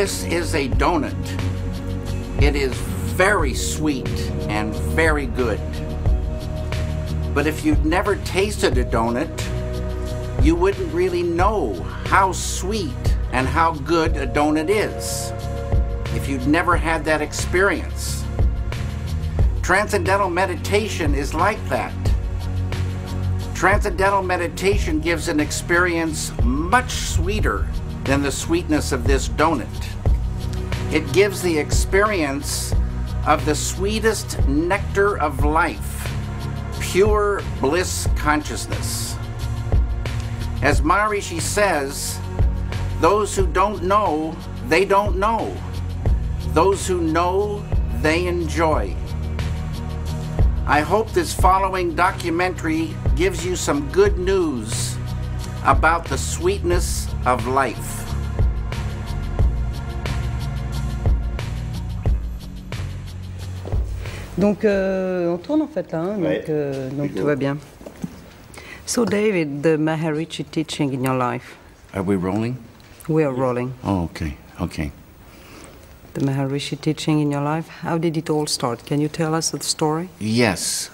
This is a donut. It is very sweet and very good. But if you'd never tasted a donut, you wouldn't really know how sweet and how good a donut is if you'd never had that experience. Transcendental meditation is like that. Transcendental meditation gives an experience much sweeter than the sweetness of this donut. It gives the experience of the sweetest nectar of life, pure bliss consciousness. As Maharishi says, those who don't know, they don't know. Those who know, they enjoy. I hope this following documentary gives you some good news about the sweetness of life. Donc on tourne en fait là, hein, donc tout va bien. So David, the Maharishi teaching in your life. Are we rolling? We are rolling. Oh, okay, okay. The Maharishi teaching in your life, how did it all start? Can you tell us the story? Yes.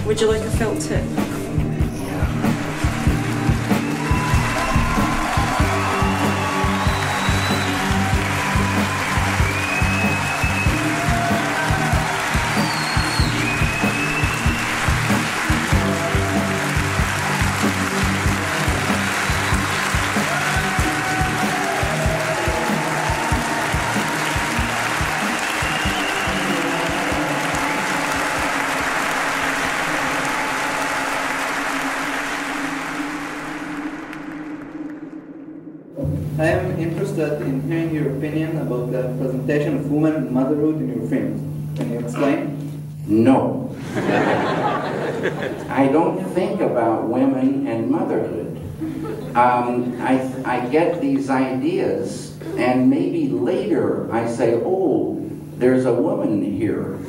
Would you like a felt tip? I am interested in hearing your opinion about the presentation of women and motherhood in your films. Can you explain? No. I don't think about women and motherhood. I get these ideas, and maybe later I say, oh, there's a woman here,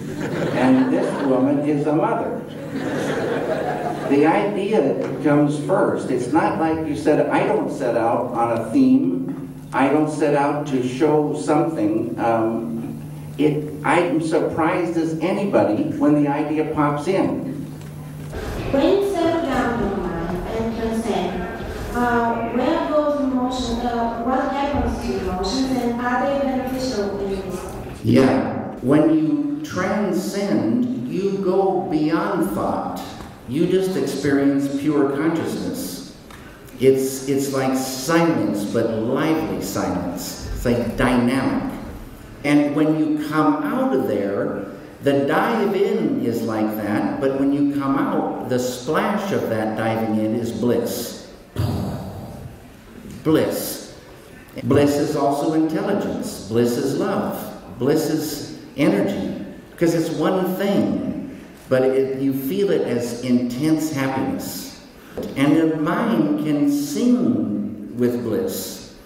and this woman is a mother. The idea comes first. It's not like you said, I don't set out on a theme. I don't set out to show something. I'm surprised as anybody when the idea pops in. When you settle down your mind and transcend, where goes emotion, what happens to emotions, and are they beneficial in this? Yeah, when you transcend, you go beyond thought. You just experience pure consciousness. It's like silence, but lively silence. It's like dynamic. And when you come out of there, the dive in is like that, but when you come out, the splash of that diving in is bliss. Bliss. Bliss is also intelligence. Bliss is love. Bliss is energy, because it's one thing. But you feel it as intense happiness. And the mind can sing with bliss.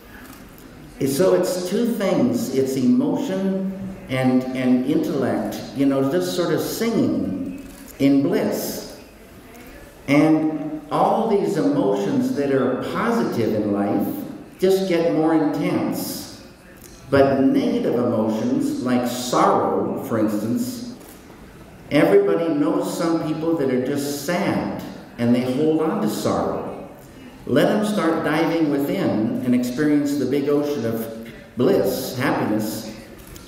So it's two things. It's emotion and intellect, just sort of singing in bliss. And all these emotions that are positive in life just get more intense. But negative emotions, like sorrow, for instance, everybody knows some people that are just sad and they hold on to sorrow. Let them start diving within and experience the big ocean of bliss, happiness,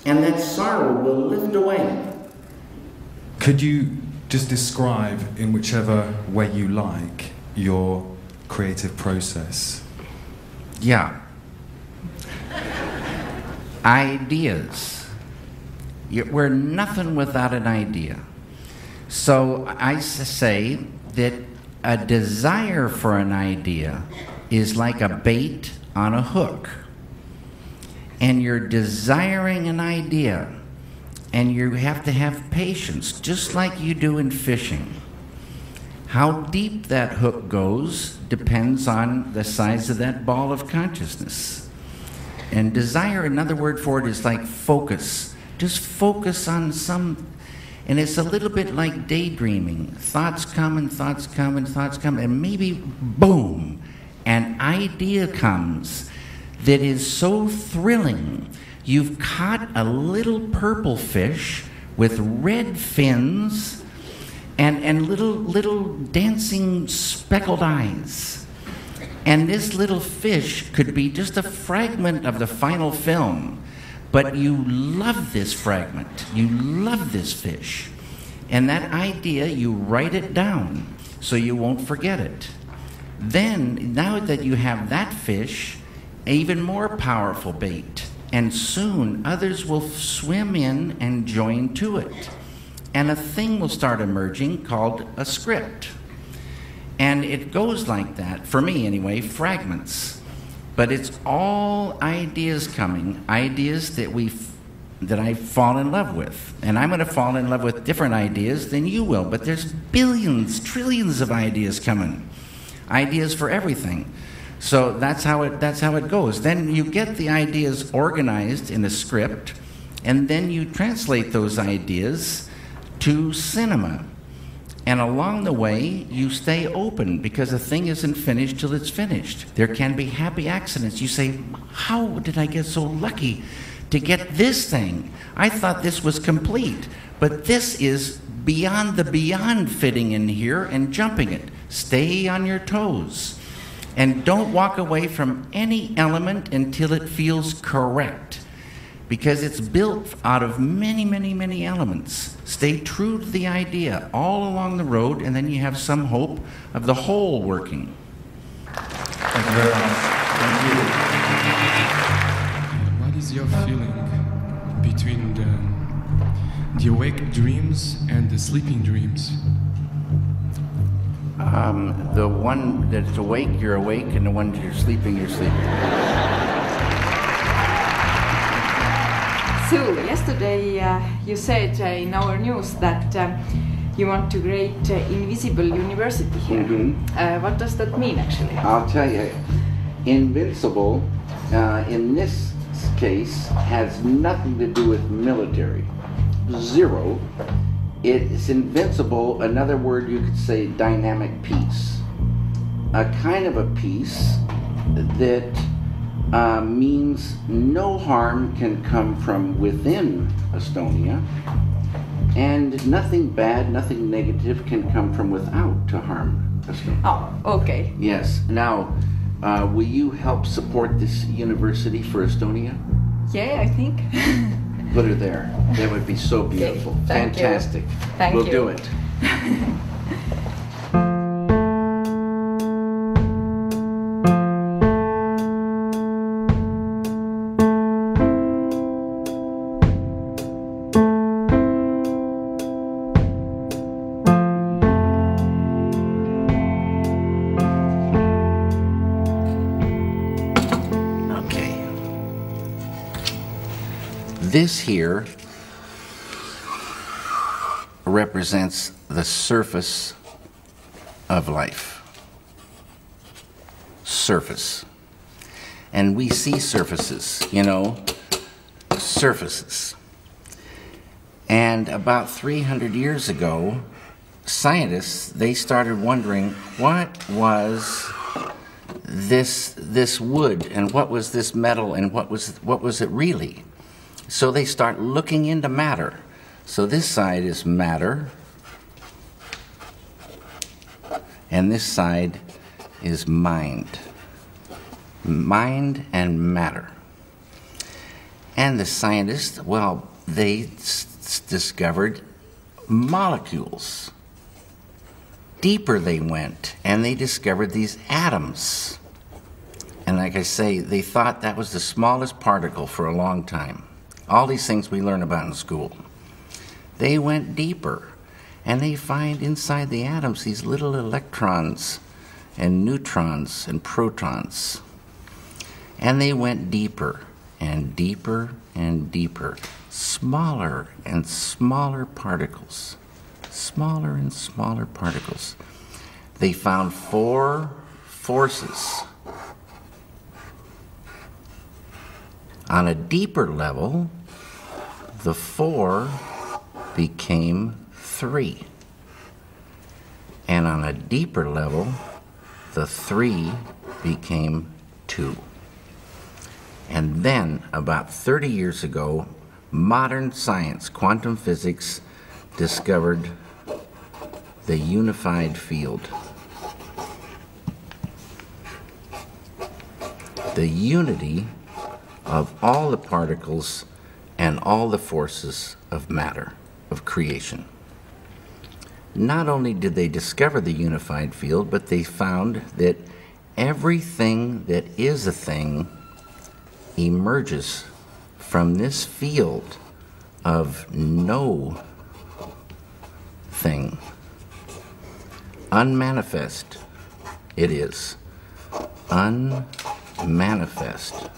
and that sorrow will lift away. Could you just describe, in whichever way you like, your creative process? Yeah. Ideas. We're nothing without an idea. So I say that a desire for an idea is like a bait on a hook. And you're desiring an idea, and you have to have patience, just like you do in fishing. How deep that hook goes depends on the size of that ball of consciousness. And desire, another word for it, is like focus. Just focus on some, and it's a little bit like daydreaming. Thoughts come and thoughts come and thoughts come, and maybe, boom, an idea comes that is so thrilling. You've caught a little purple fish with red fins and little dancing speckled eyes. And this little fish could be just a fragment of the final film, but you love this fragment. You love this fish. And that idea, you write it down so you won't forget it. Then, now that you have that fish, even more powerful bait, and soon others will swim in and join to it. And a thing will start emerging called a script. And it goes like that, for me anyway, fragments. But it's all ideas coming, ideas that I fall in love with. And I'm going to fall in love with different ideas than you will, but there's billions, trillions of ideas coming. Ideas for everything. So that's how it goes. Then you get the ideas organized in a script, and then you translate those ideas to cinema. And along the way, you stay open, because a thing isn't finished till it's finished. There can be happy accidents. You say, how did I get so lucky to get this thing? I thought this was complete, but this is beyond the beyond fitting in here and jumping it. Stay on your toes. And don't walk away from any element until it feels correct, because it's built out of many, many, many elements. Stay true to the idea all along the road, and then you have some hope of the whole working. Thank you very much. Thank you. What is your feeling between the awake dreams and the sleeping dreams? The one that's awake, you're awake, and the one you're sleeping, you're sleeping. So yesterday you said in our news that you want to create invisible university here. What does that mean actually? I'll tell you. Invincible, in this case, has nothing to do with military. Zero. It's invincible, another word you could say dynamic peace. A kind of a peace that means no harm can come from within Estonia, and nothing bad, nothing negative can come from without to harm Estonia. Oh, okay. Yes. Now, will you help support this university for Estonia? Yeah, I think. Put her there. That would be so beautiful. Okay. Thank Fantastic. you. Thank we'll you. do it. This here represents the surface of life. Surface. And we see surfaces, surfaces. And about 300 years ago, scientists, they started wondering what was this wood and what was this metal and what was it really? So they start looking into matter. So this side is matter, and this side is mind. Mind and matter. And the scientists, well, they discovered molecules. Deeper they went, and they discovered these atoms. And like I say, they thought that was the smallest particle for a long time. All these things we learn about in school. They went deeper, and they find inside the atoms these little electrons and neutrons and protons. And they went deeper and deeper and deeper, smaller and smaller particles, smaller and smaller particles. They found 4 forces. On a deeper level, the 4 became 3. And on a deeper level, the 3 became 2. And then, about 30 years ago, modern science, quantum physics, discovered the unified field. The unity of all the particles and all the forces of matter, of creation. Not only did they discover the unified field, but they found that everything that is a thing emerges from this field of no thing. Unmanifest it is. Unmanifest.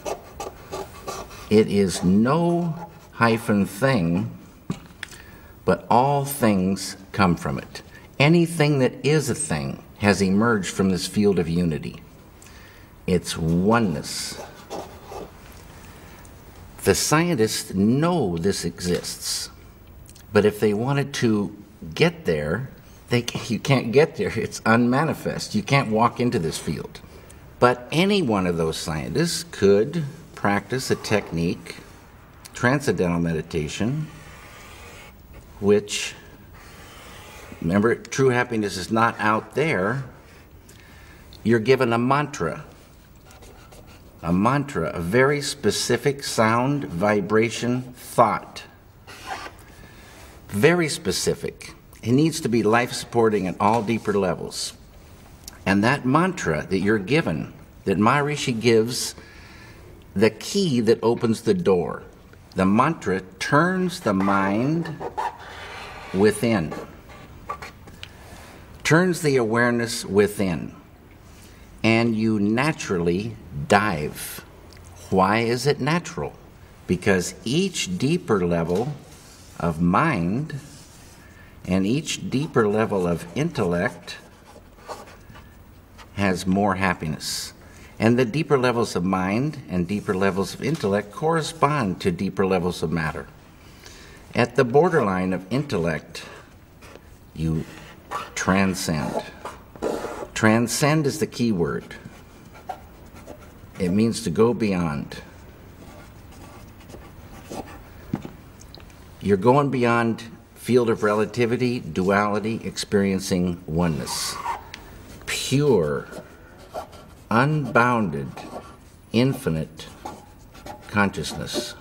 It is no hyphen thing, but all things come from it. Anything that is a thing has emerged from this field of unity. It's oneness. The scientists know this exists, but if they wanted to get there, you can't get there. It's unmanifest. You can't walk into this field. But any one of those scientists could practice a technique, transcendental meditation, which, remember, true happiness is not out there. You're given a mantra, a very specific sound, vibration, thought. Very specific. It needs to be life-supporting at all deeper levels. And that mantra that you're given, that Maharishi gives, the key that opens the door. The mantra turns the mind within, turns the awareness within, and you naturally dive. Why is it natural? because each deeper level of mind and each deeper level of intellect has more happiness. And the deeper levels of mind and deeper levels of intellect correspond to deeper levels of matter. At the borderline of intellect, you transcend. Transcend is the key word. It means to go beyond. You're going beyond field of relativity, duality, experiencing oneness. Pure, unbounded, infinite consciousness.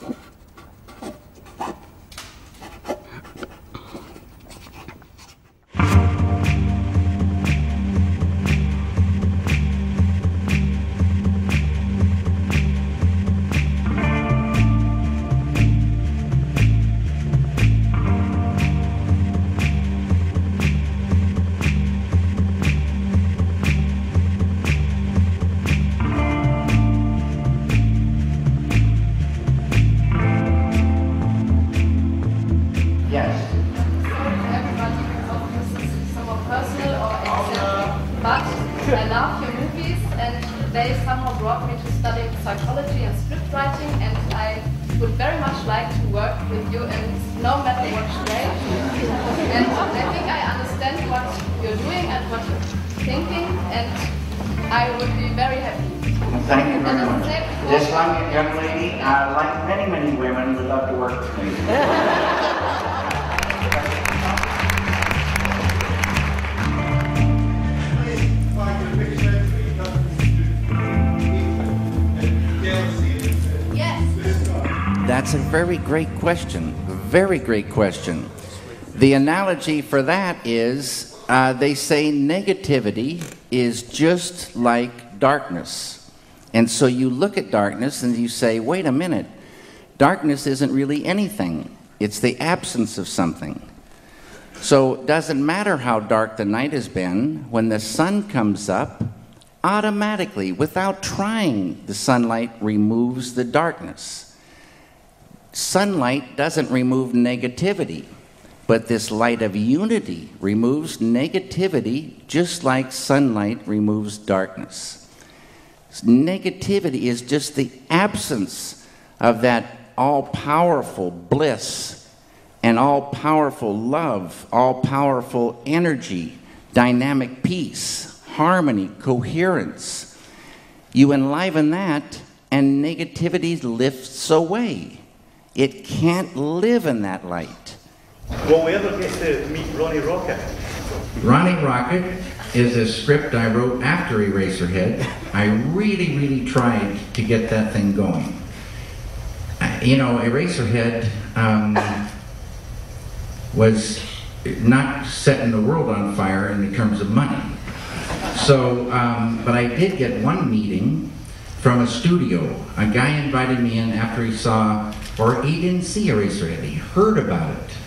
That's a very great question. Very great question. The analogy for that is they say negativity is just like darkness. And so you look at darkness and you say, wait a minute, darkness isn't really anything. It's the absence of something. So it doesn't matter how dark the night has been, when the sun comes up, automatically, without trying, the sunlight removes the darkness. Sunlight doesn't remove negativity, but this light of unity removes negativity just like sunlight removes darkness. Negativity is just the absence of that all-powerful bliss and all-powerful love, all-powerful energy, dynamic peace, harmony, coherence. You enliven that, and negativity lifts away. It can't live in that light. Will we ever get to meet Ronnie Rocket? Ronnie Rocket is a script I wrote after Eraserhead. I really tried to get that thing going. You know, Eraserhead was not setting the world on fire in terms of money. So, but I did get one meeting from a studio. A guy invited me in after he saw, or he didn't see Eraserhead, he heard about it.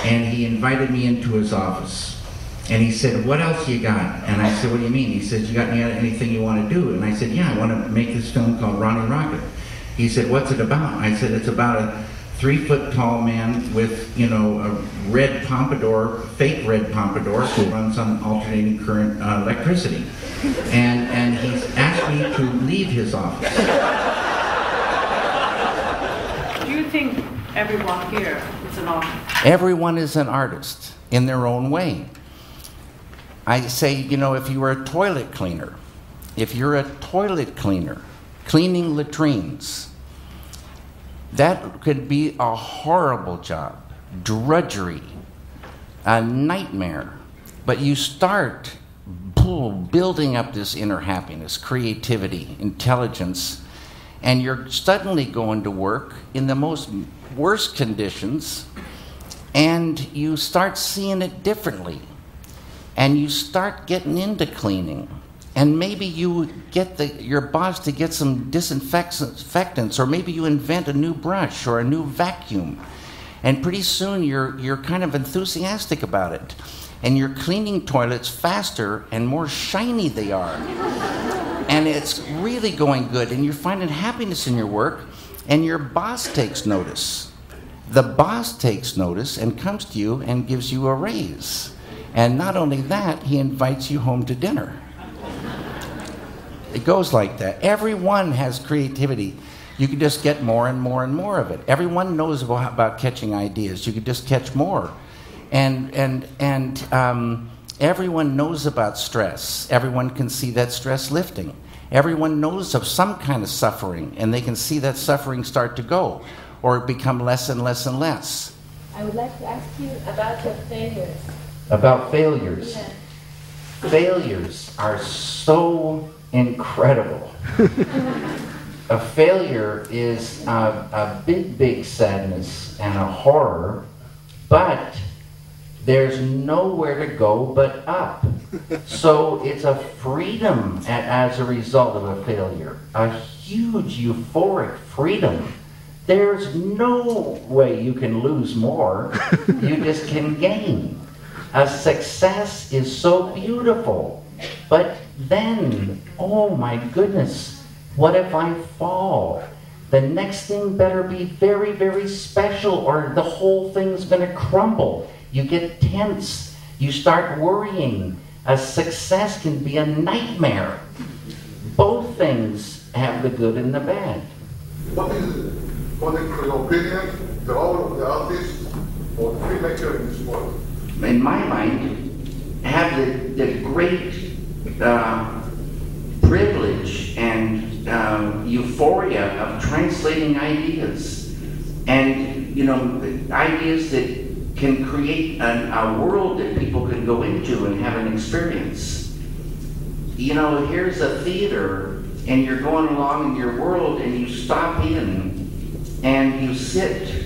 And he invited me into his office. And he said, what else you got? And I said, what do you mean? He said, you got anything you want to do? And I said, yeah, I want to make this film called Ronnie Rocket. He said, what's it about? I said, it's about a 3-foot-tall man with, you know, a red pompadour, fake red pompadour, who runs on alternating current electricity. And he's asked me to leave his office. Do you think everyone here is an artist? Everyone is an artist in their own way. I say, you know, if you were a toilet cleaner, cleaning latrines, that could be a horrible job, drudgery, a nightmare. But you start building up this inner happiness, creativity, intelligence, and you're suddenly going to work in the most worst conditions, and you start seeing it differently. And you start getting into cleaning. And maybe you get your boss to get some disinfectants, or maybe you invent a new brush or a new vacuum. And pretty soon you're kind of enthusiastic about it. And you're cleaning toilets faster and more shiny they are. And it's really going good, and you're finding happiness in your work. And your boss takes notice. The boss takes notice and comes to you and gives you a raise. And not only that, he invites you home to dinner. It goes like that. Everyone has creativity. You can just get more and more and more of it. Everyone knows about catching ideas. You can just catch more. And everyone knows about stress. Everyone can see that stress lifting. Everyone knows of some kind of suffering, and they can see that suffering start to go or become less and less and less. I would like to ask you about your failures. About failures. Yeah. Failures are so incredible. A failure is a big, big sadness and a horror, but there's nowhere to go but up. So it's a freedom as a result of a failure, a huge euphoric freedom. There's no way you can lose more, you just can gain. A success is so beautiful, but then, oh my goodness, what if I fall? The next thing better be very, very special or the whole thing's gonna crumble. You get tense, you start worrying. A success can be a nightmare. Both things have the good and the bad. What is, according to your opinion, the role of the artist or the filmmaker in this world? In my mind, have the great privilege and euphoria of translating ideas. And, ideas that can create a world that people can go into and have an experience. Here's a theater, and you're going along in your world, and you stop in, and you sit,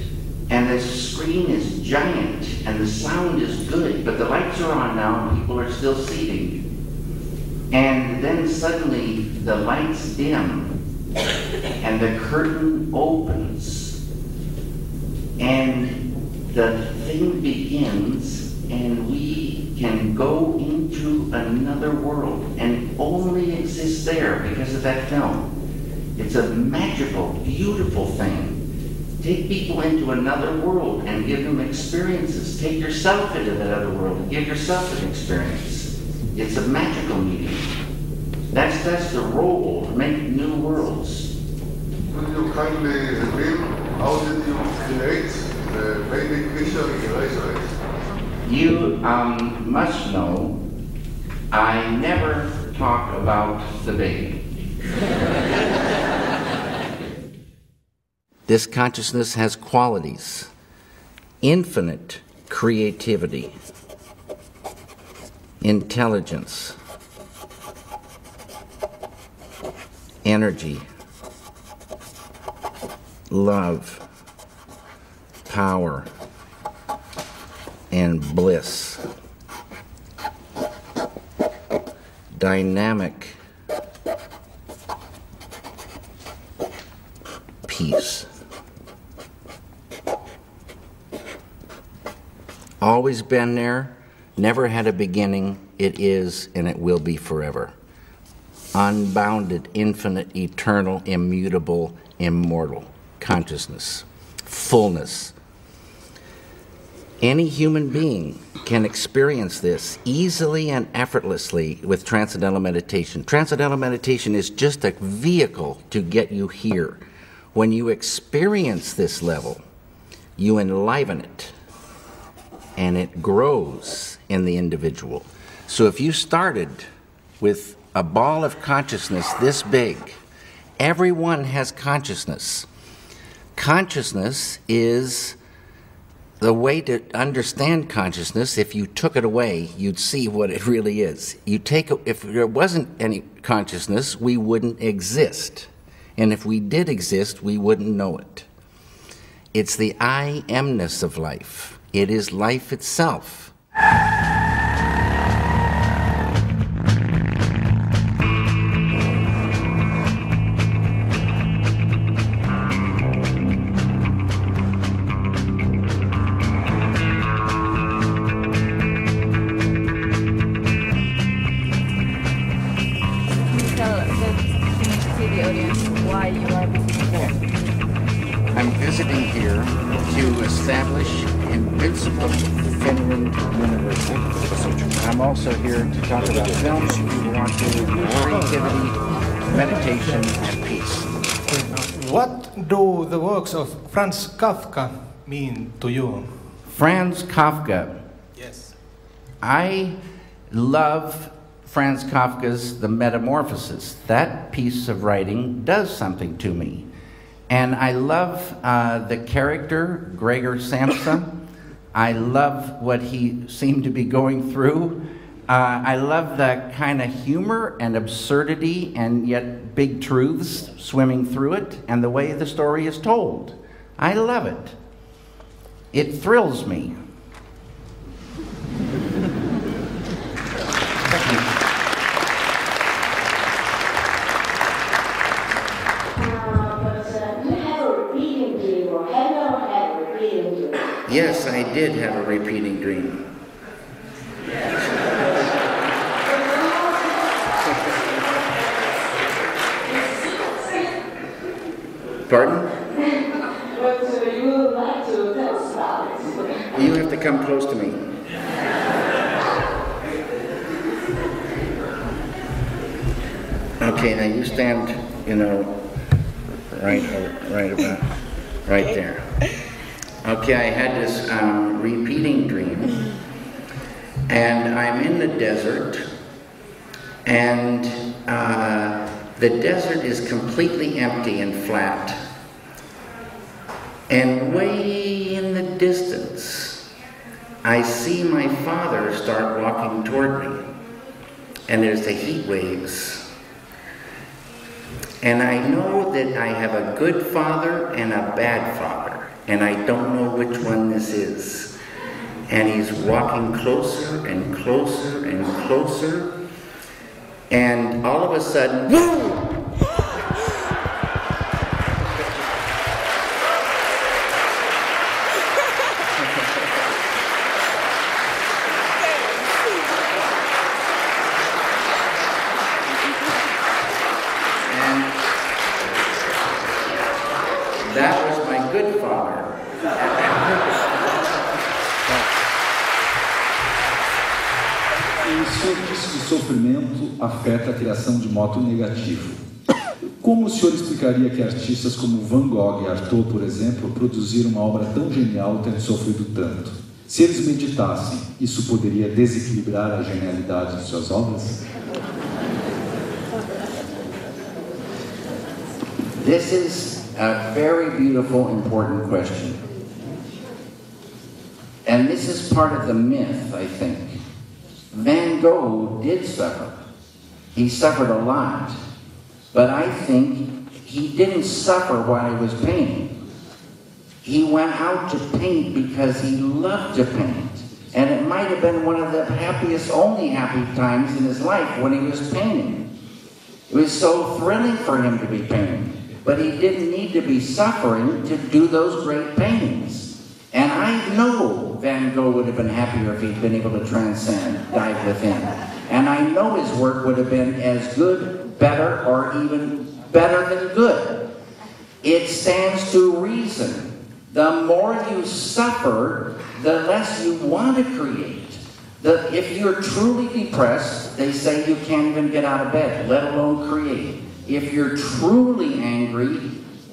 and the screen is giant, and the sound is good, but the lights are on now, and people are still seating. And then suddenly, the lights dim, and the curtain opens, and the thing begins, and we can go into another world and only exist there because of that film. It's a magical, beautiful thing. Take people into another world and give them experiences. Take yourself into that other world and give yourself an experience. It's a magical medium. That's the role, to make new worlds. Could you kindly reveal how did you create the baby creature in Eraserhead? You must know, I never talk about the baby. This consciousness has qualities, infinite creativity, intelligence, energy, love, power, and bliss. Dynamic peace. Always been there, never had a beginning, it is and it will be forever. Unbounded, infinite, eternal, immutable, immortal consciousness, fullness. Any human being can experience this easily and effortlessly with transcendental meditation. Transcendental meditation is just a vehicle to get you here. When you experience this level, you enliven it, and it grows in the individual. So if you started with a ball of consciousness this big, everyone has consciousness. Consciousness is the way to understand consciousness. If you took it away, you'd see what it really is. If there wasn't any consciousness, we wouldn't exist. And if we did exist, we wouldn't know it. It's the I amness of life. It is life itself. Tell the audience why you are visiting here. I'm visiting here to establish Invincible Finland University. I'm also here to talk about films we want to creativity, meditation, and peace. What do the works of Franz Kafka mean to you? Franz Kafka. Yes. I love Franz Kafka's The Metamorphosis. That piece of writing does something to me. And I love the character, Gregor Samsa. I love what he seemed to be going through. I love the kind of humor and absurdity and yet big truths swimming through it and the way the story is told. I love it. It thrills me. Yes, I did have a repeating dream. Pardon? But you would like to tell us about it. You have to come close to me. Okay, now you stand, right there. Okay, I had this repeating dream, and I'm in the desert, and the desert is completely empty and flat. And way in the distance, I see my father start walking toward me, and there's the heat waves. And I know that I have a good father and a bad father, and I don't know which one this is. And he's walking closer and closer and closer, and all of a sudden, whoa! That was my good father. O senhor disse que o sofrimento afeta a criação de modo negativo. Como o senhor explicaria que artistas como Van Gogh e Artaud, por exemplo, produziram uma obra tão genial tendo sofrido tanto? Se eles meditassem, isso poderia desequilibrar a genialidade de suas obras? This is a very beautiful, important question. And this is part of the myth, I think. Van Gogh did suffer. He suffered a lot. But I think he didn't suffer while he was painting. He went out to paint because he loved to paint. And it might have been one of the happiest, only happy times in his life when he was painting. It was so thrilling for him to be painting. But he didn't need to be suffering to do those great paintings. And I know Van Gogh would have been happier if he'd been able to transcend, dive within. And I know his work would have been as good, better, or even better than good. It stands to reason. The more you suffer, the less you want to create. If you're truly depressed, they say you can't even get out of bed, let alone create. If you're truly angry,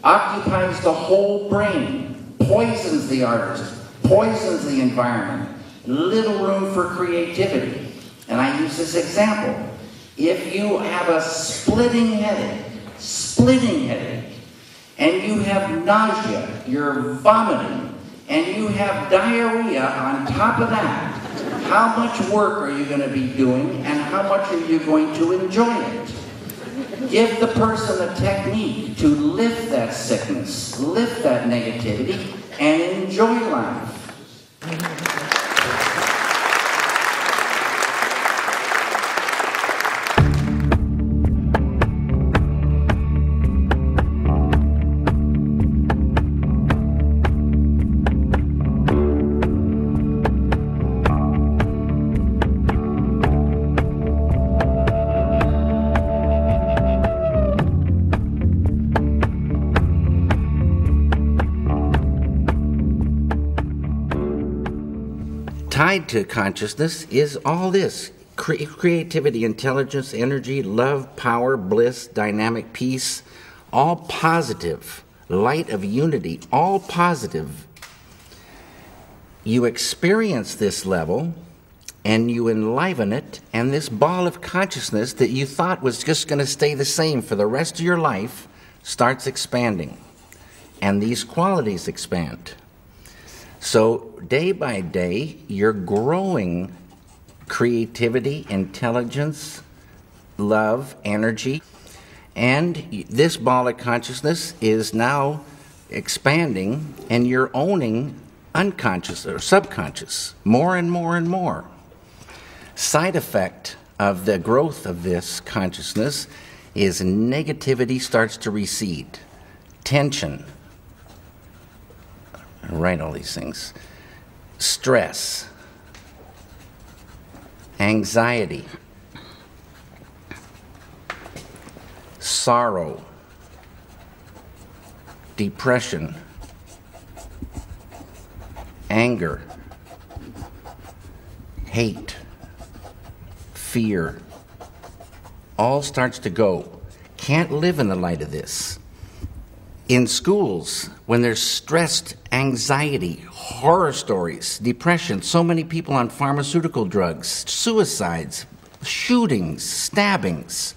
occupies the whole brain, poisons the artist, poisons the environment, little room for creativity. And I use this example. If you have a splitting headache, and you have nausea, you're vomiting, and you have diarrhea on top of that, how much work are you going to be doing, and how much are you going to enjoy it? Give the person a technique to lift that sickness, lift that negativity, and enjoy life. tied to consciousness is all this. Creativity, intelligence, energy, love, power, bliss, dynamic peace, all positive. Light of unity, all positive. You experience this level and you enliven it, and this ball of consciousness that you thought was just going to stay the same for the rest of your life starts expanding. And these qualities expand. So day by day, you're growing creativity, intelligence, love, energy. And this ball of consciousness is now expanding, and you're owning unconscious or subconscious more and more and more. Side effect of the growth of this consciousness is negativity starts to recede, tension, I write all these things, stress, anxiety, sorrow, depression, anger, hate, fear, all starts to go. Can't live in the light of this. In schools, when there's stressed anxiety, horror stories, depression, so many people on pharmaceutical drugs, suicides, shootings, stabbings,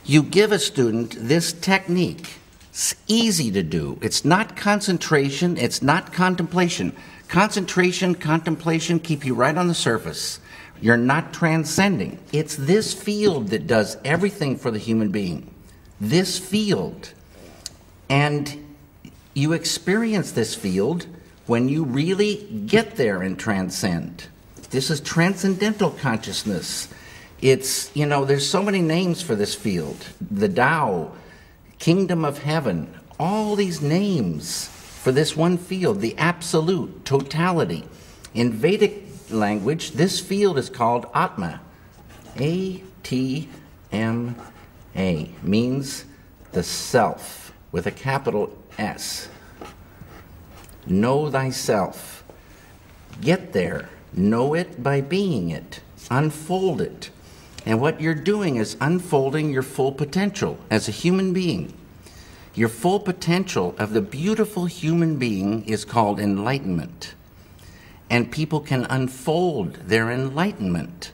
you give a student this technique. It's easy to do. It's not concentration, it's not contemplation. Concentration, contemplation keep you right on the surface. You're not transcending. It's this field that does everything for the human being. This field. And you experience this field when you really get there and transcend. This is transcendental consciousness. It's, there's so many names for this field. The Tao, Kingdom of Heaven, all these names for this one field, the absolute, totality. In Vedic language, this field is called Atma. A-T-M-A, means the self, with a capital S. Know thyself. Get there. Know it by being it. Unfold it. And what you're doing is unfolding your full potential as a human being. Your full potential of the beautiful human being is called enlightenment. And people can unfold their enlightenment.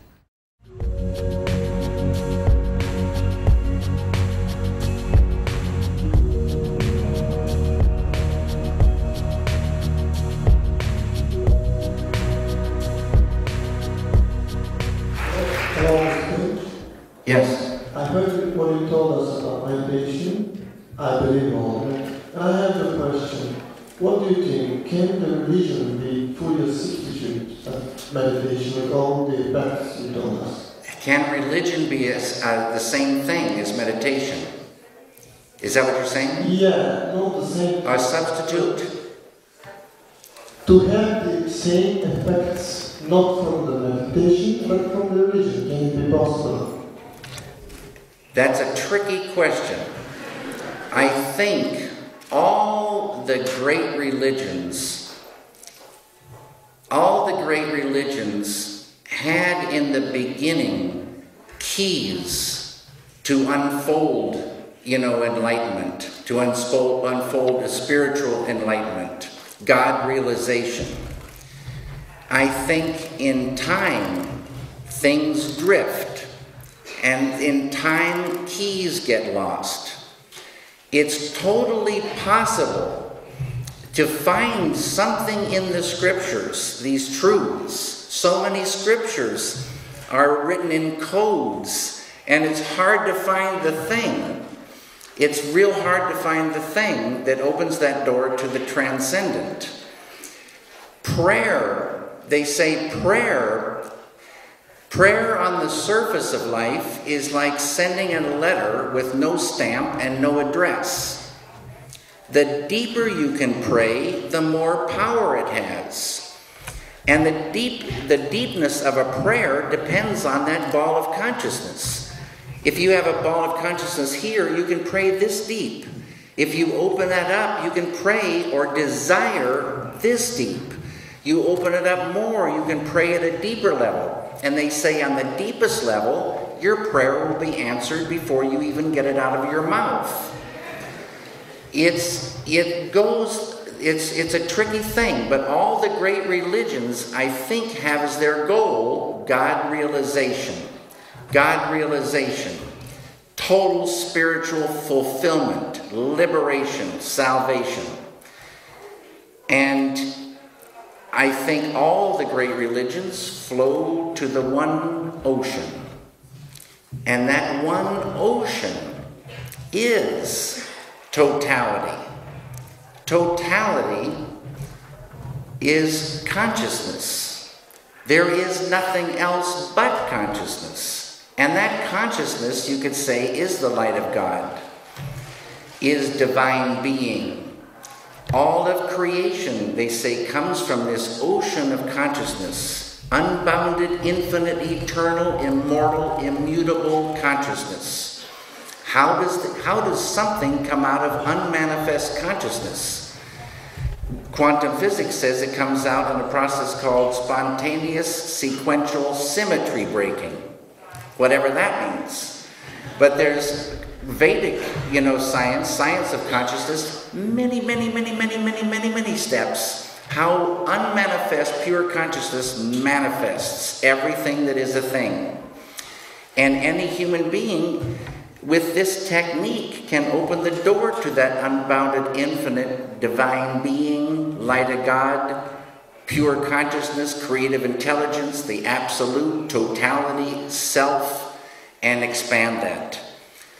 Yes. I heard what you told us about meditation. I believe all of it. And I have a question. What do you think? Can the religion be fully a substitute of meditation with all the effects you told us? Can religion be the same thing as meditation? Is that what you're saying? Yeah, not the same. A substitute? To have the same effects, not from the meditation, but from the religion. Can it be possible? That's a tricky question. I think all the great religions had in the beginning keys to unfold, enlightenment, to unfold a spiritual enlightenment, God realization. I think in time, things drift, and in time, keys get lost. It's totally possible to find something in the scriptures, these truths. So many scriptures are written in codes, and it's hard to find the thing. It's real hard to find the thing that opens that door to the transcendent. Prayer, they say prayer on the surface of life is like sending a letter with no stamp and no address. The deeper you can pray, the more power it has. And the deepness of a prayer depends on that ball of consciousness. If you have a ball of consciousness here, you can pray this deep. If you open that up, you can pray or desire this deep. You open it up more, you can pray at a deeper level. And they say on the deepest level, your prayer will be answered before you even get it out of your mouth. It's a tricky thing, but all the great religions, I think, have as their goal God realization. God realization. Total spiritual fulfillment, liberation, salvation. And I think all the great religions flow to the one ocean. And that one ocean is totality. Totality is consciousness. There is nothing else but consciousness. And that consciousness, you could say, is the light of God, is divine being. All of creation, they say, comes from this ocean of consciousness, unbounded, infinite, eternal, immortal, immutable consciousness. How does something come out of unmanifest consciousness? Quantum physics says it comes out in a process called spontaneous sequential symmetry breaking, whatever that means. But there's Vedic, science of consciousness, many steps. How unmanifest pure consciousness manifests everything that is a thing. And any human being with this technique can open the door to that unbounded, infinite, divine being, light of God, pure consciousness, creative intelligence, the absolute, totality, self, and expand that.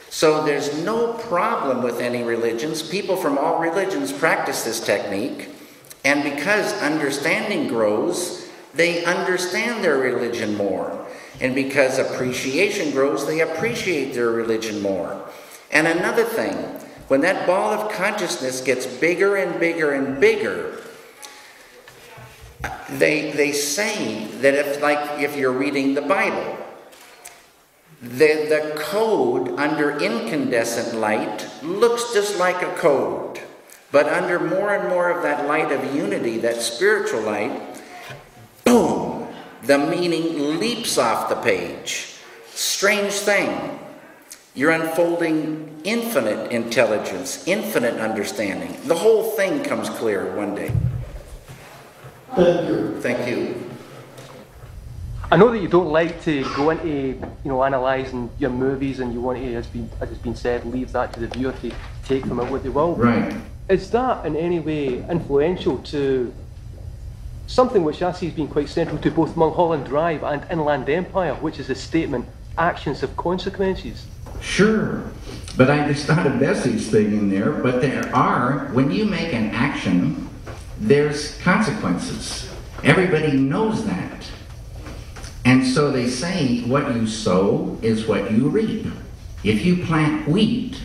So there's no problem with any religions. People from all religions practice this technique. And because understanding grows, they understand their religion more. And because appreciation grows, they appreciate their religion more. And another thing, when that ball of consciousness gets bigger and bigger and bigger, they say that if you're reading the Bible, the code under incandescent light looks just like a code. But under more and more of that light of unity, that spiritual light, boom, the meaning leaps off the page. Strange thing. You're unfolding infinite intelligence, infinite understanding. The whole thing comes clear one day. Thank you. Thank you. I know that you don't like to go into, analysing your movies, and you want to, as has been said, leave that to the viewer to take from it what they will. Right. Is that in any way influential to something which I see has been quite central to both Mulholland Drive and Inland Empire, which is the statement, actions have consequences? Sure, but there's not a message thing in there, but there are. When you make an action, there's consequences. Everybody knows that. And so they say what you sow is what you reap. If you plant wheat,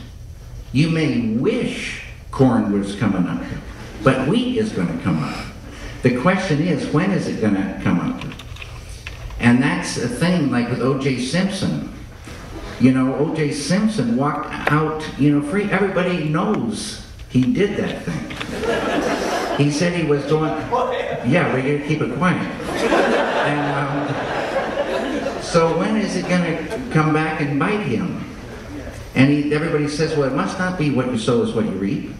you may wish corn was coming up, but wheat is going to come up. The question is, when is it going to come up? And that's a thing like with O.J. Simpson. O.J. Simpson walked out, free. Everybody knows he did that thing. He said he was going, yeah, we're going to keep it quiet. And so when is it going to come back and bite him? And everybody says, well, it must not be what you sow is what you reap.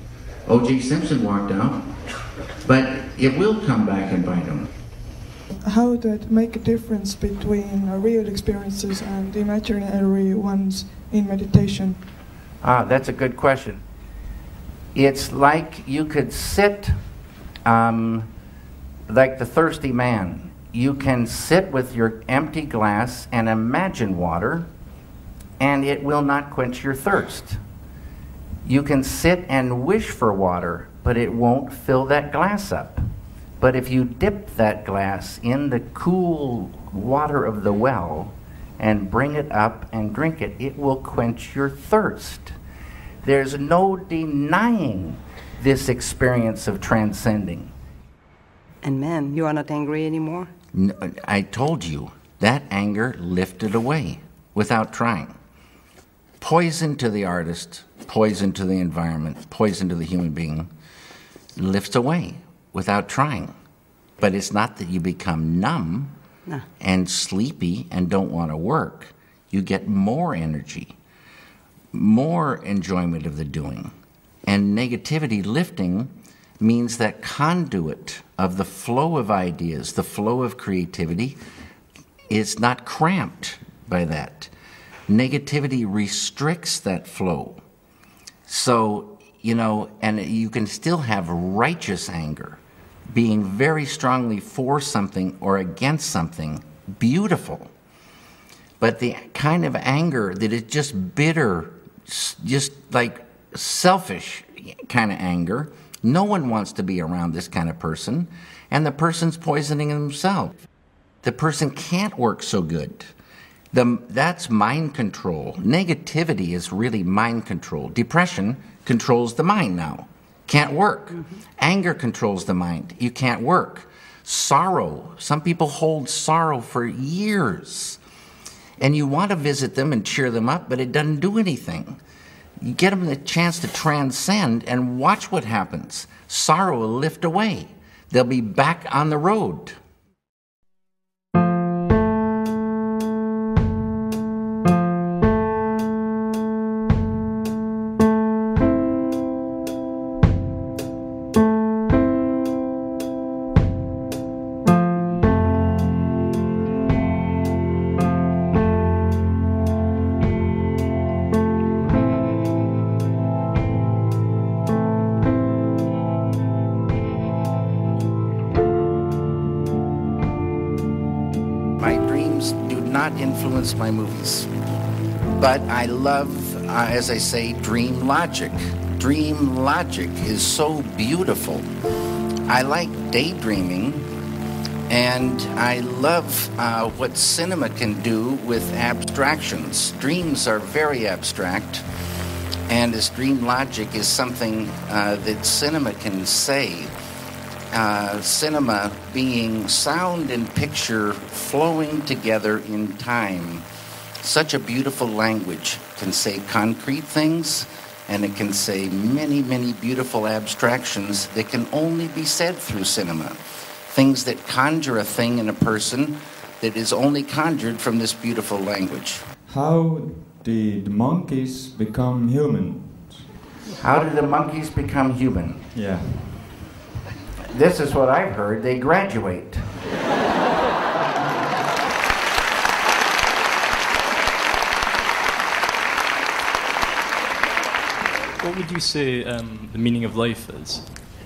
O.J. Simpson walked out, but it will come back and bite him. How would that make a difference between real experiences and imaginary ones in meditation? That's a good question. It's like you could sit like the thirsty man. You can sit with your empty glass and imagine water, and it will not quench your thirst. You can sit and wish for water, but it won't fill that glass up. But if you dip that glass in the cool water of the well and bring it up and drink it, it will quench your thirst. There's no denying this experience of transcending. And man, you are not angry anymore? No, I told you, that anger lifted away without trying. Poison to the artist, poison to the environment, poison to the human being, lifts away without trying. But it's not that you become numb and sleepy and don't want to work. You get more energy, more enjoyment of the doing. And negativity lifting means that conduit of the flow of ideas, the flow of creativity, is not cramped by that. Negativity restricts that flow. So, and you can still have righteous anger, being very strongly for something or against something, beautiful. But the kind of anger that is just bitter, just like selfish kind of anger, no one wants to be around this kind of person, and the person's poisoning themselves. The person can't work so good. That's mind control. Negativity is really mind control. Depression controls the mind now. Can't work. Anger controls the mind. You can't work. Sorrow. Some people hold sorrow for years. And you want to visit them and cheer them up, but it doesn't do anything. You get them the chance to transcend and watch what happens. Sorrow will lift away. They'll be back on the road. Influence my movies. But I love, as I say, dream logic. Dream logic is so beautiful. I like daydreaming, and I love what cinema can do with abstractions. Dreams are very abstract, and this dream logic is something that cinema can say. Cinema being sound and picture flowing together in time. Such a beautiful language. Can say concrete things, and it can say many, many beautiful abstractions that can only be said through cinema. Things that conjure a thing in a person that is only conjured from this beautiful language. How did monkeys become human? How did the monkeys become human? Yeah. This is what I've heard. They graduate. What would you say the meaning of life is?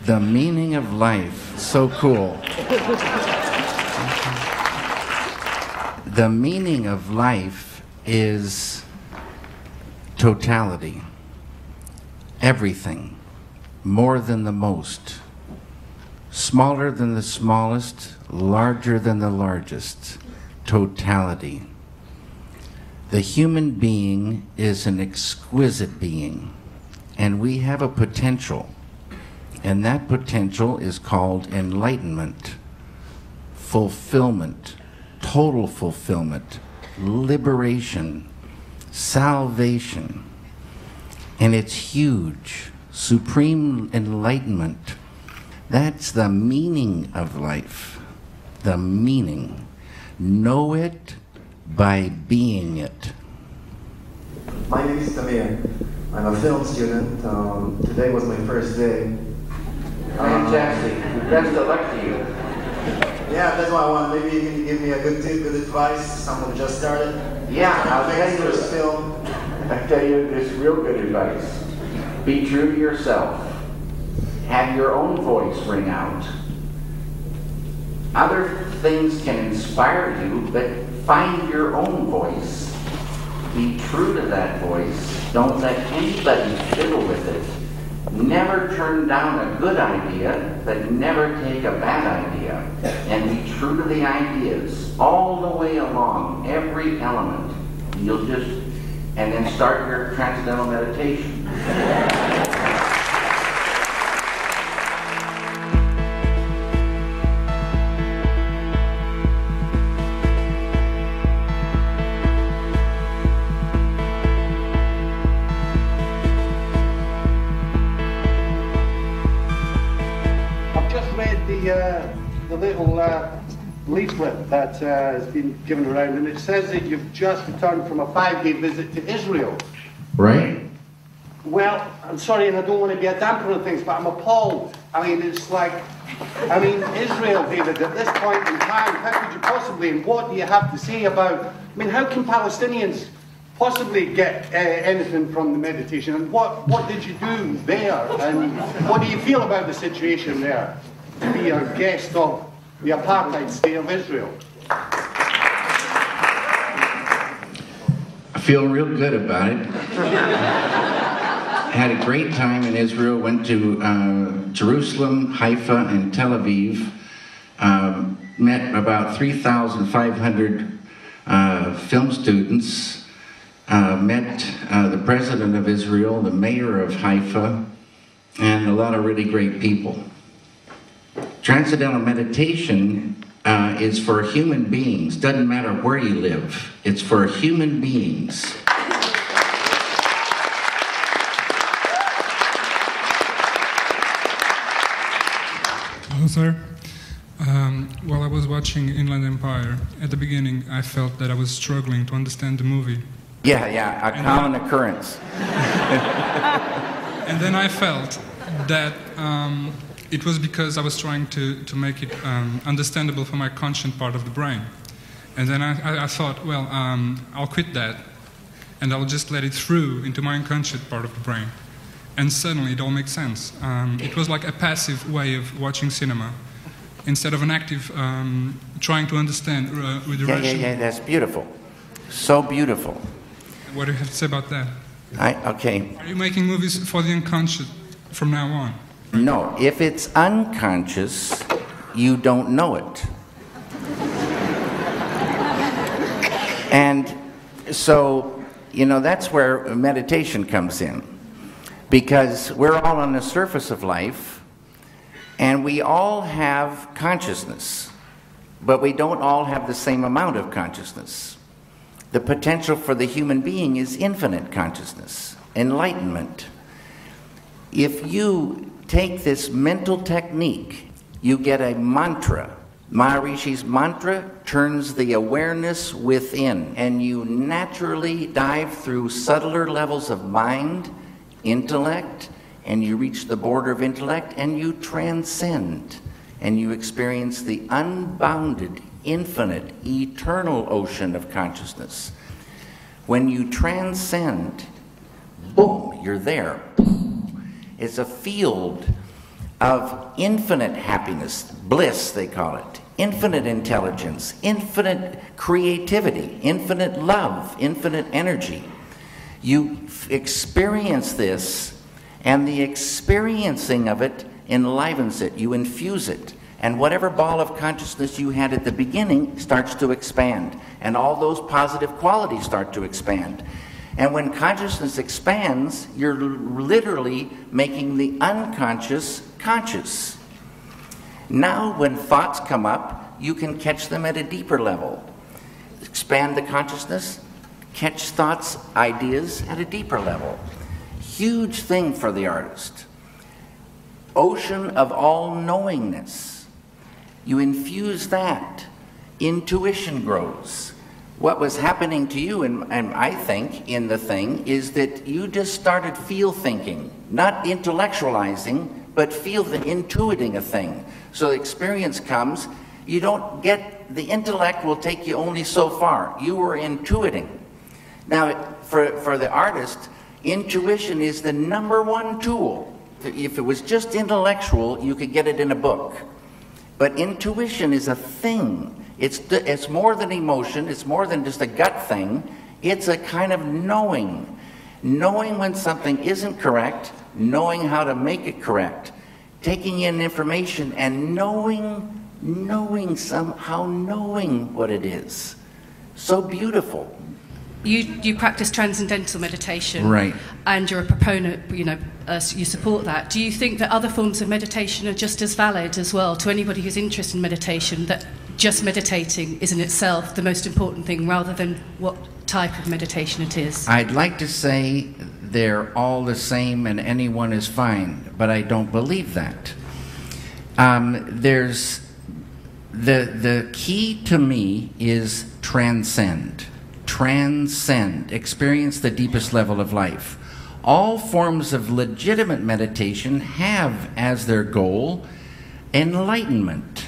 The meaning of life. So cool. The meaning of life is totality. Everything. More than the most. Smaller than the smallest, larger than the largest. Totality. The human being is an exquisite being, and we have a potential, and that potential is called enlightenment, fulfillment, total fulfillment, liberation, salvation, and it's huge. Supreme enlightenment. That's the meaning of life. The meaning. Know it by being it. My name is Tamir. I'm a film student. Today was my first day. Fantastic. Best of luck to you. Yeah, that's what I want. Maybe you can give me a good tip, good advice. Someone just started. Yeah, I'll tell you first film. I'll tell you this real good advice. Be true to yourself. Have your own voice ring out. Other things can inspire you, but find your own voice. Be true to that voice. Don't let anybody fiddle with it. Never turn down a good idea, but never take a bad idea. And be true to the ideas all the way along, every element. You'll just, and then start your transcendental meditation. I've just read the the little leaflet that has been given around, and it says that you've just returned from a 5-day visit to Israel. Right. Well, I'm sorry, and I don't want to be a damper on things, but I'm appalled. I mean, it's like, Israel, David, at this point in time, how could you possibly, and what do you have to say about, how can Palestinians possibly get anything from the meditation? And what did you do there? And what do you feel about the situation there, to be a guest of the apartheid state of Israel? I feel real good about it. Had a great time in Israel, went to Jerusalem, Haifa, and Tel Aviv. Met about 3,500 film students. Met the president of Israel, the mayor of Haifa, and a lot of really great people. Transcendental meditation is for human beings. Doesn't matter where you live. It's for human beings. Hello, sir. While I was watching Inland Empire, at the beginning I felt that I was struggling to understand the movie. Yeah, a common occurrence. And then I felt that it was because I was trying to make it understandable for my conscient part of the brain. And then I thought, well, I'll quit that, and I'll just let it through into my unconscious part of the brain. And suddenly it all makes sense. It was like a passive way of watching cinema, instead of an active trying to understand with the rational. Yeah, that's beautiful. So beautiful. What do you have to say about that? Okay. Are you making movies for the unconscious from now on? No, if it's unconscious, you don't know it. And so, that's where meditation comes in. Because we're all on the surface of life, and we all have consciousness, but we don't all have the same amount of consciousness. The potential for the human being is infinite consciousness, enlightenment. If you take this mental technique, you get a mantra. Maharishi's mantra turns the awareness within, and you naturally dive through subtler levels of mind, intellect, and you reach the border of intellect, and you transcend, and you experience the unbounded, infinite, eternal ocean of consciousness. When you transcend, boom, you're there. It's a field of infinite happiness, bliss they call it, infinite intelligence, infinite creativity, infinite love, infinite energy. You experience this, and the experiencing of it enlivens it, you infuse it. And whatever ball of consciousness you had at the beginning starts to expand. And all those positive qualities start to expand. And when consciousness expands, you're literally making the unconscious conscious. Now when thoughts come up, you can catch them at a deeper level. Expand the consciousness, catch thoughts, ideas at a deeper level. Huge thing for the artist. Ocean of all-knowingness. You infuse that, intuition grows. What was happening to you, and I think, in the thing, is that you just started feel-thinking, not intellectualizing, but intuiting a thing. So the experience comes, you don't get, the intellect will take you only so far. You were intuiting. Now, for the artist, intuition is the #1 tool. If it was just intellectual, you could get it in a book. But intuition is a thing. It's more than emotion. It's more than just a gut thing. It's a kind of knowing. Knowing when something isn't correct, knowing how to make it correct. Taking in information and knowing what it is. So beautiful. You practice transcendental meditation, right? And you're a proponent. You support that. Do you think that other forms of meditation are just as valid as well to anybody who's interested in meditation? That just meditating is in itself the most important thing, rather than what type of meditation it is? I'd like to say they're all the same and anyone is fine, but I don't believe that. The key to me is transcend. Transcend. Experience the deepest level of life. All forms of legitimate meditation have as their goal enlightenment.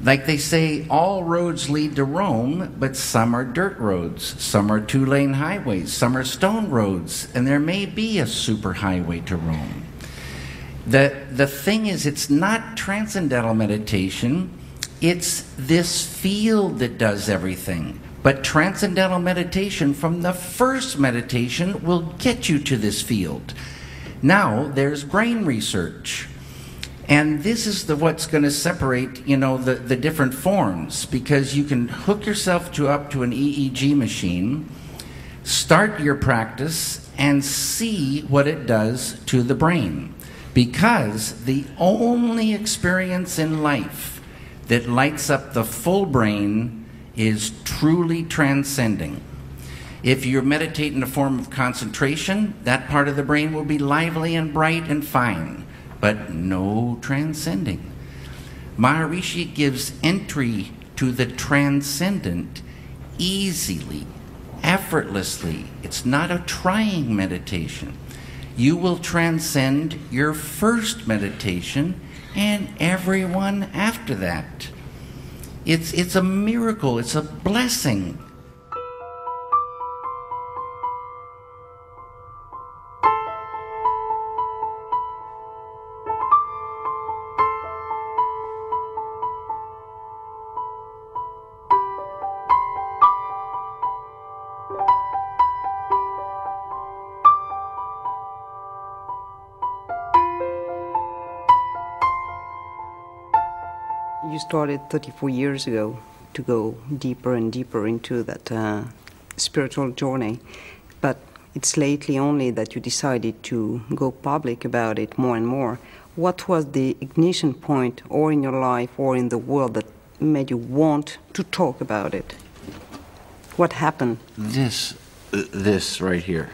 Like they say, all roads lead to Rome, but some are dirt roads, some are two-lane highways, some are stone roads, and there may be a superhighway to Rome. The thing is, it's not transcendental meditation, it's this field that does everything. But transcendental meditation from the first meditation will get you to this field. Now, there's brain research. And this is what's going to separate, the different forms, because you can hook yourself up to an EEG machine, start your practice, and see what it does to the brain. Because the only experience in life that lights up the full brain is truly transcending. If you meditate in a form of concentration, that part of the brain will be lively and bright and fine. But no transcending. Maharishi gives entry to the transcendent easily, effortlessly. It's not a trying meditation. You will transcend your first meditation and everyone after that. It's a miracle, it's a blessing. You started 34 years ago to go deeper and deeper into that spiritual journey, but it's lately only that you decided to go public about it more and more. What was the ignition point, or in your life or in the world, that made you want to talk about it? What happened? This right here,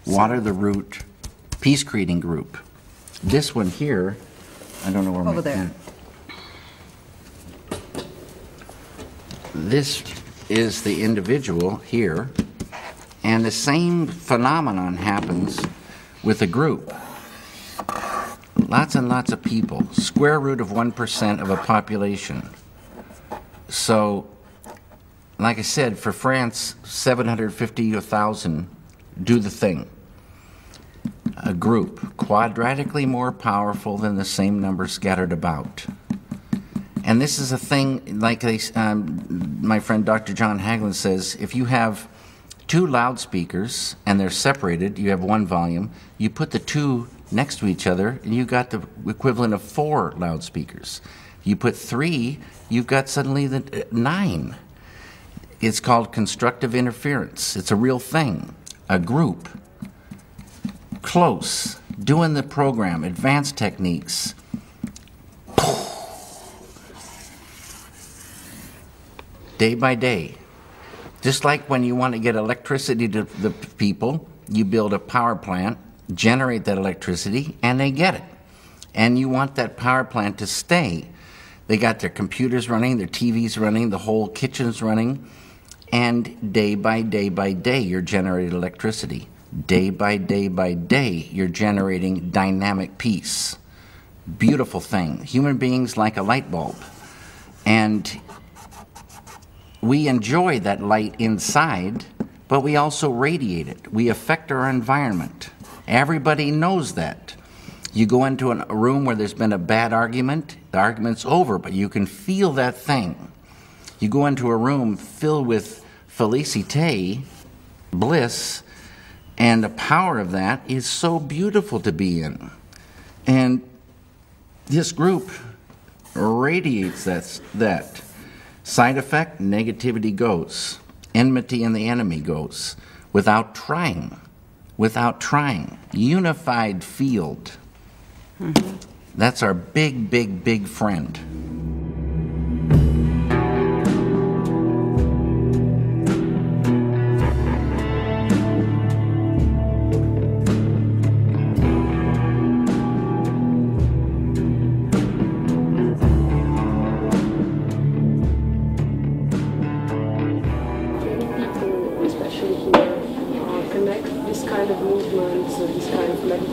Water the Root Peace Creating Group. This one here, I don't know where over there. This is the individual here, and the same phenomenon happens with a group. Lots and lots of people, square root of 1% of a population. So, like I said, for France, 750 or 1,000 do the thing. A group, quadratically more powerful than the same number scattered about. And this is a thing, like my friend Dr. John Hagelin says, if you have two loudspeakers and they're separated, you have one volume, you put the two next to each other and you got the equivalent of 4 loudspeakers. You put 3, you've got suddenly 9. It's called constructive interference. It's a real thing. A group, close, doing the program, advanced techniques. Day by day. Just like when you want to get electricity to the people, you build a power plant, generate that electricity, and they get it. And you want that power plant to stay. They got their computers running, their TVs running, the whole kitchen's running, and day by day by day, you're generating electricity. Day by day by day, you're generating dynamic peace. Beautiful thing. Human beings like a light bulb. And we enjoy that light inside, but we also radiate it. We affect our environment. Everybody knows that. You go into a room where there's been a bad argument, the argument's over, but you can feel that thing. You go into a room filled with felicite, bliss, and the power of that is so beautiful to be in. And this group radiates that. Side effect, negativity goes. Enmity and the enemy goes. Without trying. Without trying. Unified field. Mm-hmm. That's our big, big, big friend.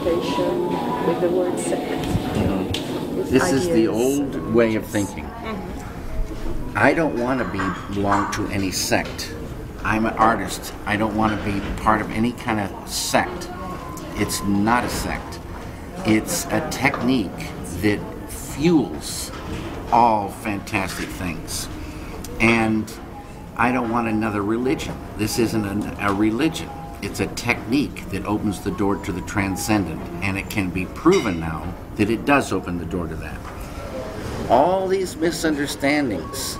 meditation with the word sect. This is the old way of thinking. I don't want to belong to any sect. I'm an artist. I don't want to be part of any kind of sect. It's not a sect. It's a technique that fuels all fantastic things. And I don't want another religion. This isn't a religion. It's a technique that opens the door to the transcendent, and it can be proven now that it does open the door to that. All these misunderstandings,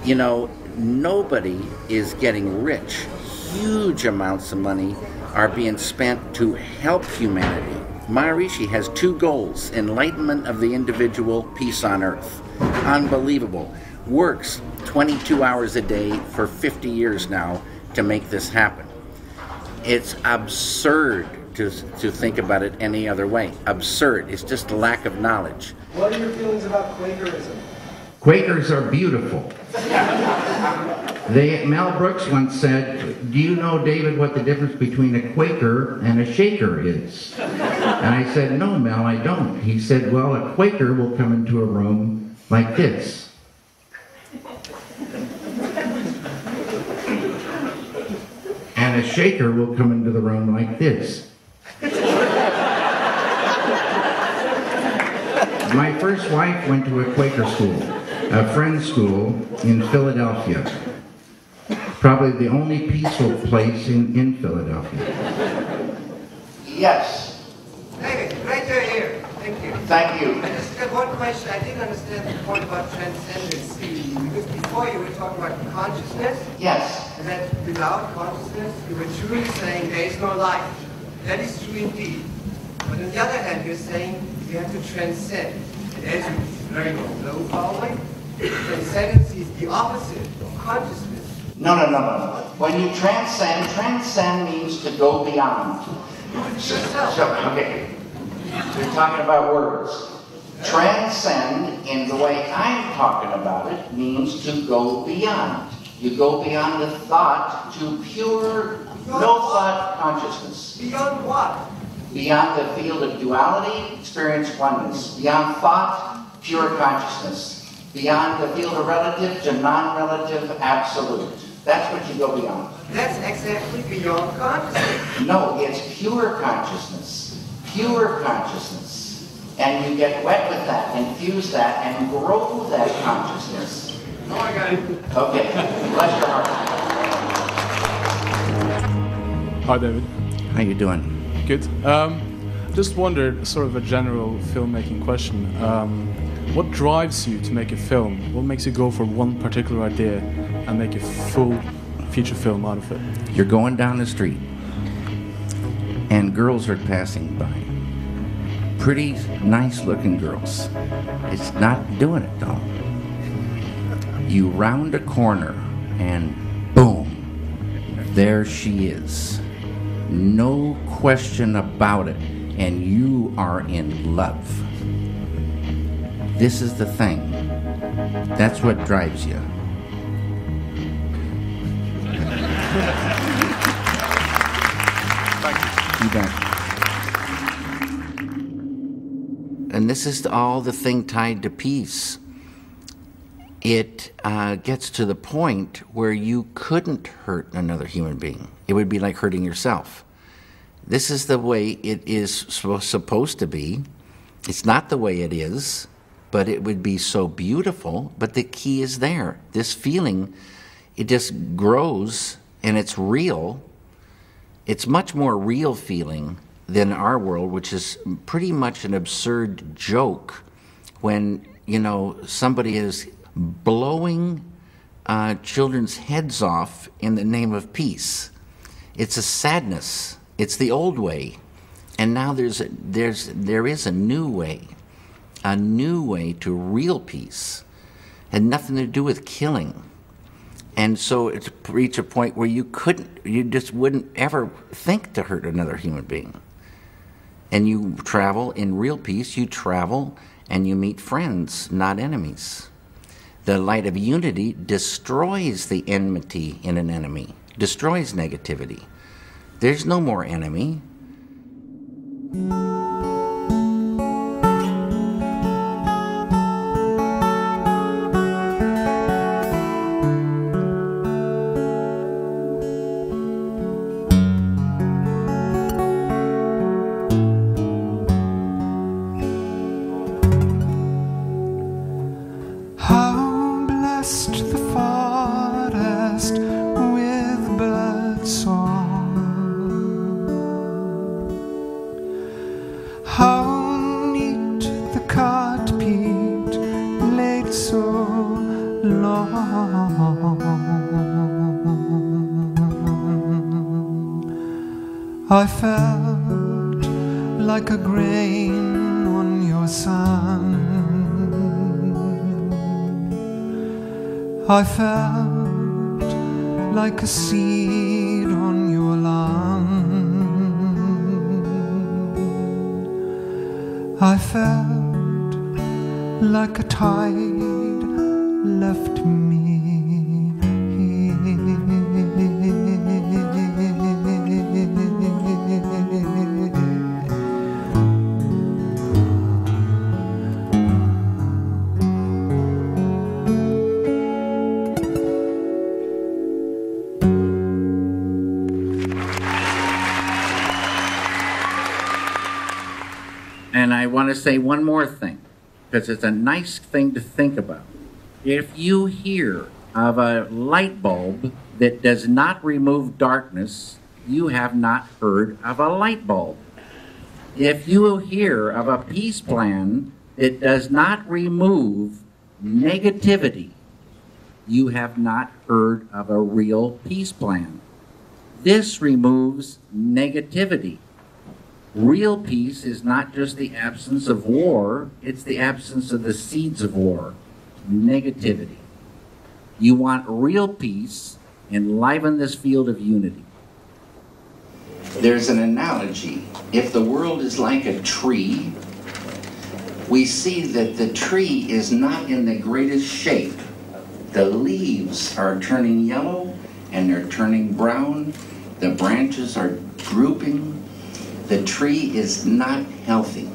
you know, nobody is getting rich. Huge amounts of money are being spent to help humanity. Maharishi has two goals: enlightenment of the individual, peace on earth. Unbelievable. Works 22 hours a day for 50 years now to make this happen. It's absurd to think about it any other way. Absurd. It's just a lack of knowledge. What are your feelings about Quakerism? Quakers are beautiful. Mel Brooks once said, "Do you know, David, what the difference between a Quaker and a Shaker is?" And I said, "No, Mel, I don't." He said, "Well, a Quaker will come into a room like this. And a Shaker will come into the room like this." My first wife went to a Quaker school, a friend's school in Philadelphia. Probably the only peaceful place in Philadelphia. Yes. David, great to hear. Thank you. Thank you. I just got one question. I didn't understand the point about transcendence. Because before you were talking about consciousness. Yes. And that without consciousness, you were truly saying there is no life. That is true indeed. But on the other hand, you're saying you have to transcend. And as you very well know, following, transcendence is the opposite of consciousness. No. When you transcend means to go beyond. Yourself. Okay. We're talking about words. Transcend, in the way I'm talking about it, means to go beyond. You go beyond the thought to pure, no thought consciousness. Beyond what? Beyond the field of duality, experience oneness. Beyond thought, pure consciousness. Beyond the field of relative to non-relative absolute. That's what you go beyond. That's exactly beyond consciousness. No, it's pure consciousness. Pure consciousness. And you get wet with that, infuse that, and grow that consciousness. Oh, I got it. Okay. Bless your heart. Hi, David. How you doing? Good. Just wondered, sort of a general filmmaking question. What drives you to make a film? What makes you go for one particular idea and make a full feature film out of it? You're going down the street, and girls are passing by. Pretty, nice-looking girls. It's not doing it, though. You round a corner, and boom, there she is. No question about it, and you are in love. This is the thing. That's what drives you. You bet. And this is all the thing tied to peace. It gets to the point where you couldn't hurt another human being. It would be like hurting yourself. This is the way it is supposed to be. It's not the way it is, but it would be so beautiful. But the key is there. This feeling, it just grows, and it's real. It's much more real feeling than our world, which is pretty much an absurd joke when, you know, somebody is blowing children's heads off in the name of peace. It's a sadness. It's the old way. And now there is a new way to real peace. And nothing to do with killing. And so it's reached a point where you just wouldn't ever think to hurt another human being. And you travel in real peace, you travel and you meet friends, not enemies. The light of unity destroys the enmity in an enemy, destroys negativity. There's no more enemy. I felt like a grain on your sun. I felt like a seed on your lawn. I felt like a tide left me. And I want to say one more thing, because it's a nice thing to think about. If you hear of a light bulb that does not remove darkness, you have not heard of a light bulb. If you hear of a peace plan that does not remove negativity, you have not heard of a real peace plan. This removes negativity. Real peace is not just the absence of war, it's the absence of the seeds of war, negativity. You want real peace, enliven this field of unity. There's an analogy. If the world is like a tree, we see that the tree is not in the greatest shape. The leaves are turning yellow and they're turning brown. The branches are drooping. The tree is not healthy.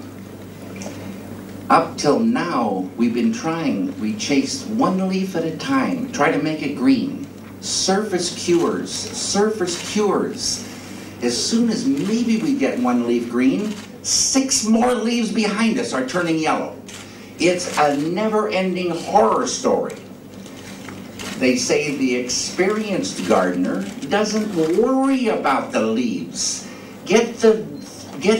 Up till now, we've been trying. We chase one leaf at a time, try to make it green. Surface cures, surface cures. As soon as maybe we get one leaf green, 6 more leaves behind us are turning yellow. It's a never-ending horror story. They say the experienced gardener doesn't worry about the leaves. Get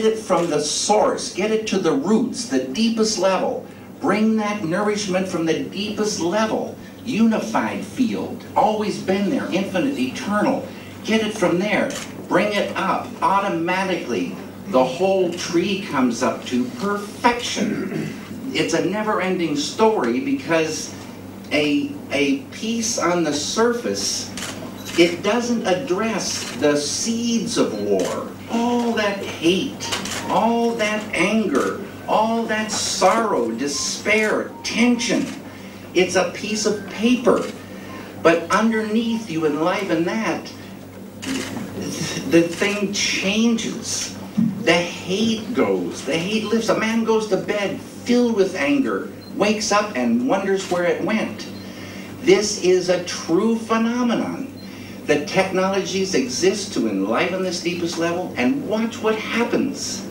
it from the source, get it to the roots, the deepest level. Bring that nourishment from the deepest level. Unified field, always been there, infinite, eternal. Get it from there, bring it up. Automatically, the whole tree comes up to perfection. It's a never-ending story because a piece on the surface, it doesn't address the seeds of war. All that hate, all that anger, all that sorrow, despair, tension. It's a piece of paper. But underneath you enliven that, the thing changes. The hate goes, the hate lifts. A man goes to bed filled with anger, wakes up and wonders where it went. This is a true phenomenon. The technologies exist to enliven this deepest level, and watch what happens.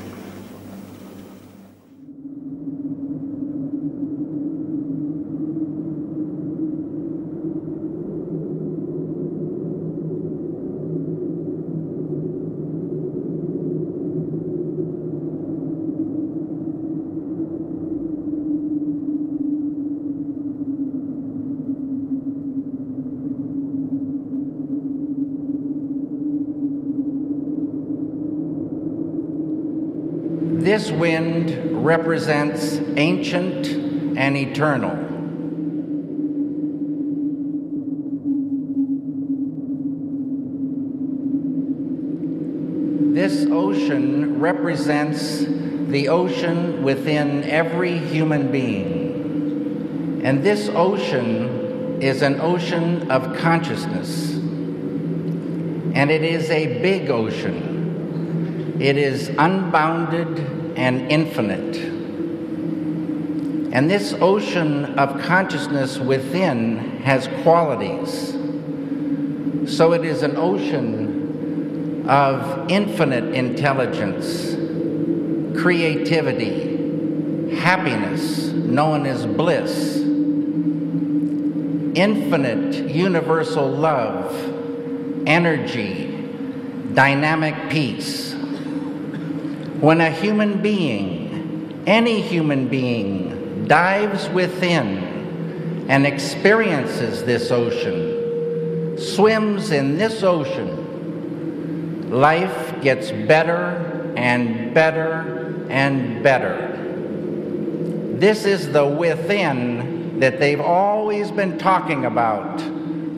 This wind represents ancient and eternal. This ocean represents the ocean within every human being. And this ocean is an ocean of consciousness. And it is a big ocean. It is unbounded and infinite. And this ocean of consciousness within has qualities. So it is an ocean of infinite intelligence, creativity, happiness, known as bliss, infinite universal love, energy, dynamic peace. When a human being, any human being, dives within and experiences this ocean, swims in this ocean, life gets better and better and better. This is the within that they've always been talking about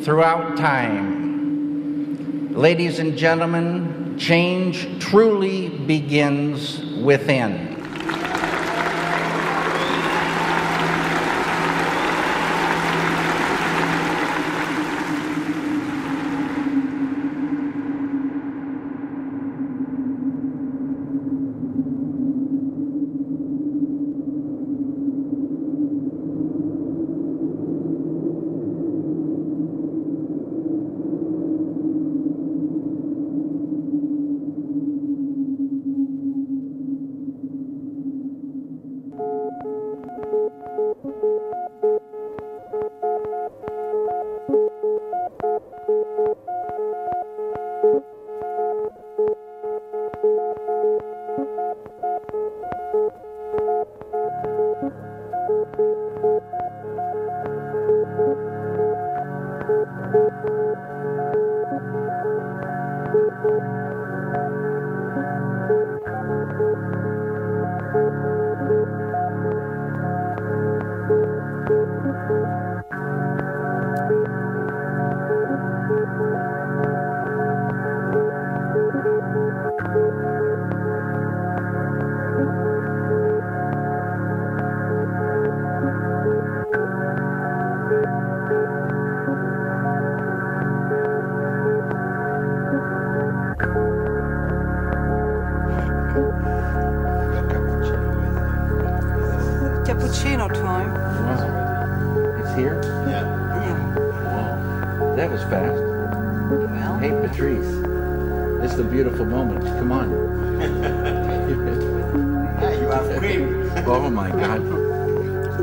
throughout time. Ladies and gentlemen, change truly begins within. Cappuccino time. Wow. It's here? Yeah. Wow. That was fast. Well. Hey, Patrice. This is the beautiful moment. Come on. Yeah, you have cream. Oh my God.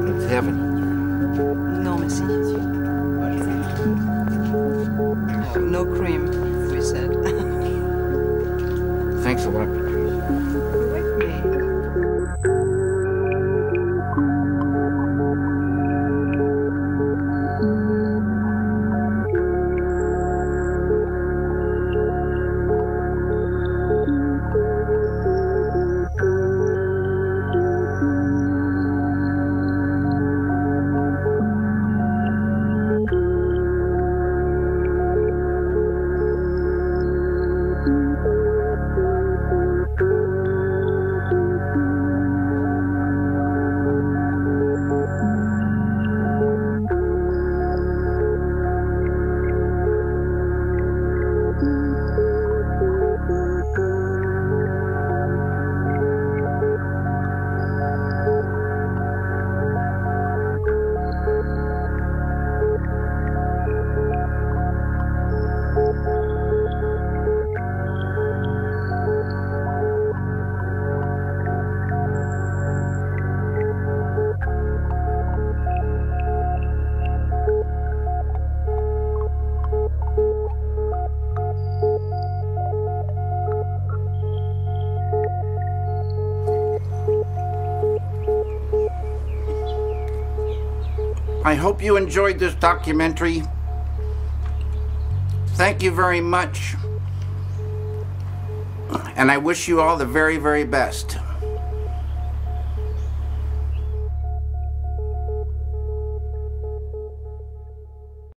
It's heaven. No, merci. No cream, we said. Thanks a lot, Patrice. I hope you enjoyed this documentary. Thank you very much. And I wish you all the very, very best.